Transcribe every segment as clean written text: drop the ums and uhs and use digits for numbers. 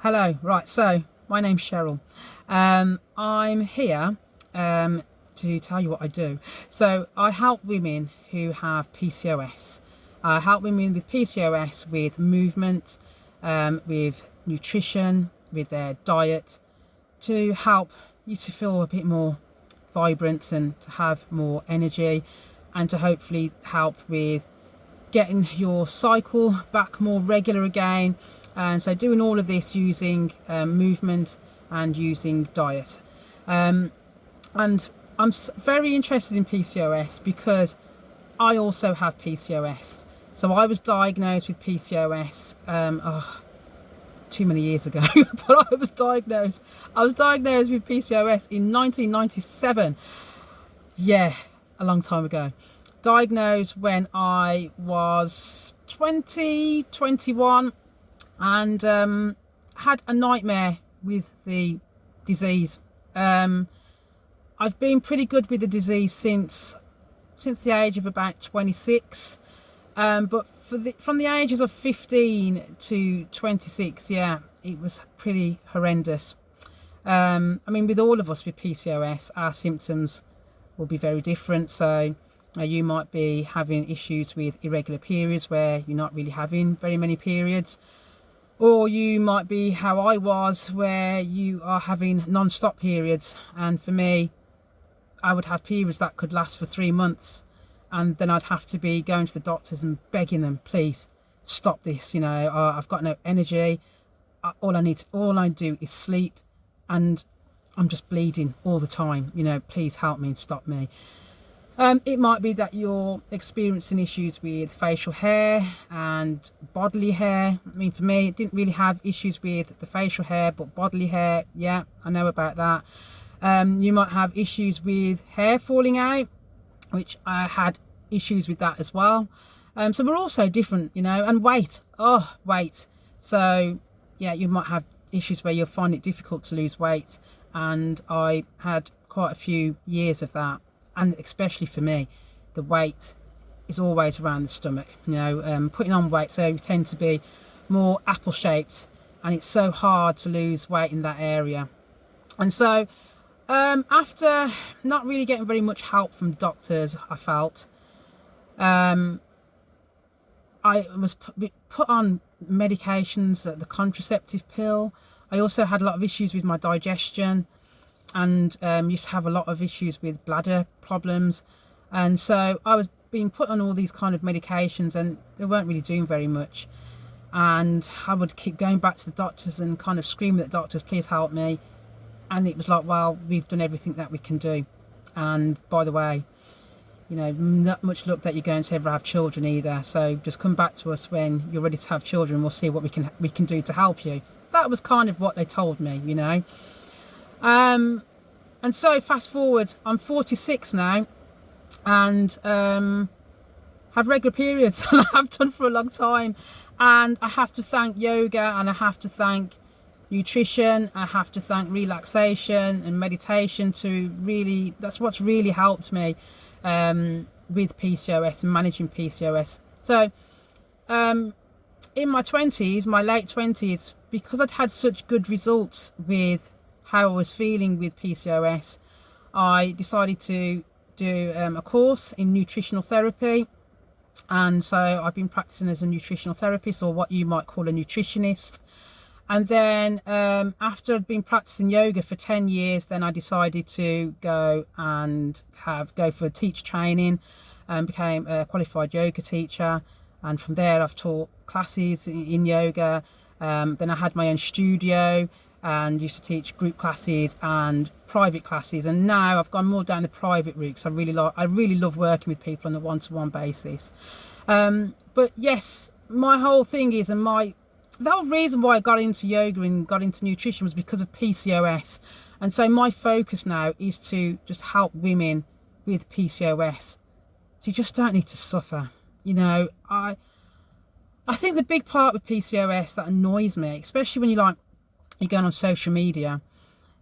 Hello, right, so my name's Cheryl. I'm here to tell you what I do. So I help women who have PCOS. I help women with PCOS with movement, with nutrition, with their diet, to help you to feel a bit more vibrant and to have more energy, and to hopefully help with getting your cycle back more regular again. And so doing all of this using movement and using diet. And I'm very interested in PCOS because I also have PCOS. So I was diagnosed with PCOS too many years ago, but I was diagnosed with PCOS in 1997. Yeah, a long time ago. Diagnosed when I was 21, and had a nightmare with the disease. I've been pretty good with the disease since the age of about 26, but from the ages of 15 to 26, yeah, it was pretty horrendous. I mean, with all of us with PCOS, our symptoms will be very different. So you might be having issues with irregular periods where you're not really having very many periods, or you might be how I was, where you are having non-stop periods. And for me, I would have periods that could last for 3 months, and then I'd have to be going to the doctors and begging them, please stop this, I've got no energy, all I do is sleep, and I'm just bleeding all the time, please help me and stop me. It might be that you're experiencing issues with facial hair and bodily hair. I mean, for me, it didn't really have issues with the facial hair, but bodily hair, yeah, I know about that. You might have issues with hair falling out, which I had issues with that as well. So we're all so different, and weight. So yeah, you might have issues where you'll find it difficult to lose weight. And I had quite a few years of that. And especially for me, the weight is always around the stomach, putting on weight. So you tend to be more apple shaped, and it's so hard to lose weight in that area. And so after not really getting very much help from doctors, I felt I was put on medications, the contraceptive pill. I also had a lot of issues with my digestion, and used to have a lot of issues with bladder problems. And so I was being put on all these kind of medications, and they weren't really doing very much. And I would keep going back to the doctors and kind of screaming at the doctors, please help me. And it was like, well, we've done everything that we can do. And by the way, not much luck that you're going to ever have children either. So just come back to us when you're ready to have children. We'll see what we can do to help you. That was kind of what they told me, And so fast forward, I'm 46 now, and have regular periods, and I have done for a long time. And I have to thank yoga, and I have to thank nutrition, I have to thank relaxation and meditation that's what's really helped me with PCOS and managing PCOS. So in my late 20s, because I'd had such good results with how I was feeling with PCOS, I decided to do a course in nutritional therapy. And so I've been practicing as a nutritional therapist, or what you might call a nutritionist. And then after I'd been practicing yoga for 10 years, then I decided to go for teacher training, and became a qualified yoga teacher. And from there I've taught classes in yoga. Then I had my own studio and used to teach group classes and private classes. And now I've gone more down the private route, because I really love working with people on a one-to-one basis. But yes, my whole thing is, the whole reason why I got into yoga and got into nutrition was because of PCOS. And so my focus now is to just help women with PCOS. So you just don't need to suffer. I think the big part with PCOS that annoys me, especially when you're going on social media,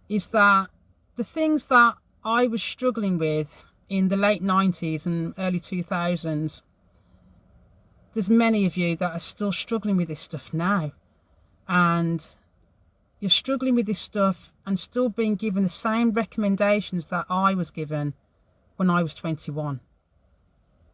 is that the things that I was struggling with in the late 90s and early 2000s, there's many of you that are still struggling with this stuff now. And you're struggling with this stuff and still being given the same recommendations that I was given when I was 21.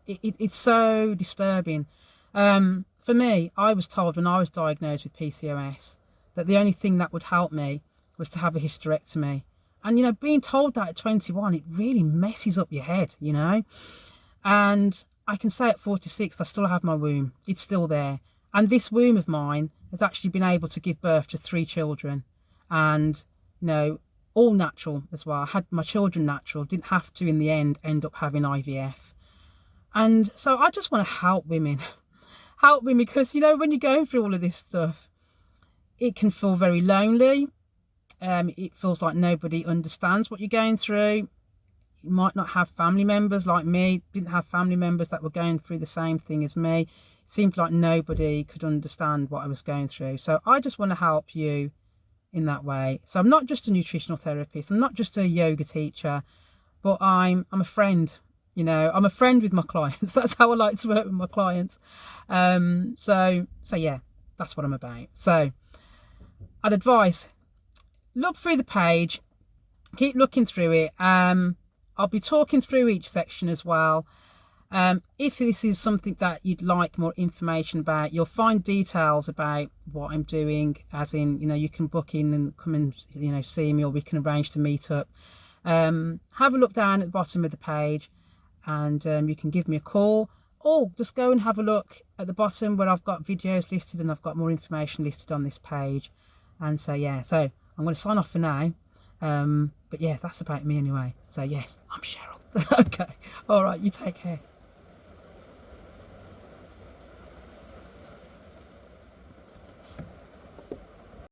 It's so disturbing. For me, I was told when I was diagnosed with PCOS that the only thing that would help me was to have a hysterectomy. And, you know, being told that at 21, it really messes up your head, you know. And I can say at 46, I still have my womb. It's still there. And this womb of mine has actually been able to give birth to 3 children. And, you know, all natural as well. I had my children natural, didn't have to in the end up having IVF. And so I just want to help women. Help women because, you know, when you're going through all of this stuff, it can feel very lonely. It feels like nobody understands what you're going through. You might not have family members like me. Didn't have family members that were going through the same thing as me. It seemed like nobody could understand what I was going through. So I just want to help you in that way. So I'm not just a nutritional therapist. I'm not just a yoga teacher, but I'm a friend. You know, I'm a friend with my clients. That's how I like to work with my clients. So yeah, that's what I'm about. So I'd advise, look through the page, keep looking through it. I'll be talking through each section as well. If this is something that you'd like more information about, you'll find details about what I'm doing, as in, you know, you can book in and come and, you know, see me, or we can arrange to meet up. Have a look down at the bottom of the page, and you can give me a call, or just go and have a look at the bottom where I've got videos listed and I've got more information listed on this page. And so yeah, so I'm going to sign off for now. But yeah, that's about me anyway. So yes, I'm Cheryl. Okay, all right, you take care.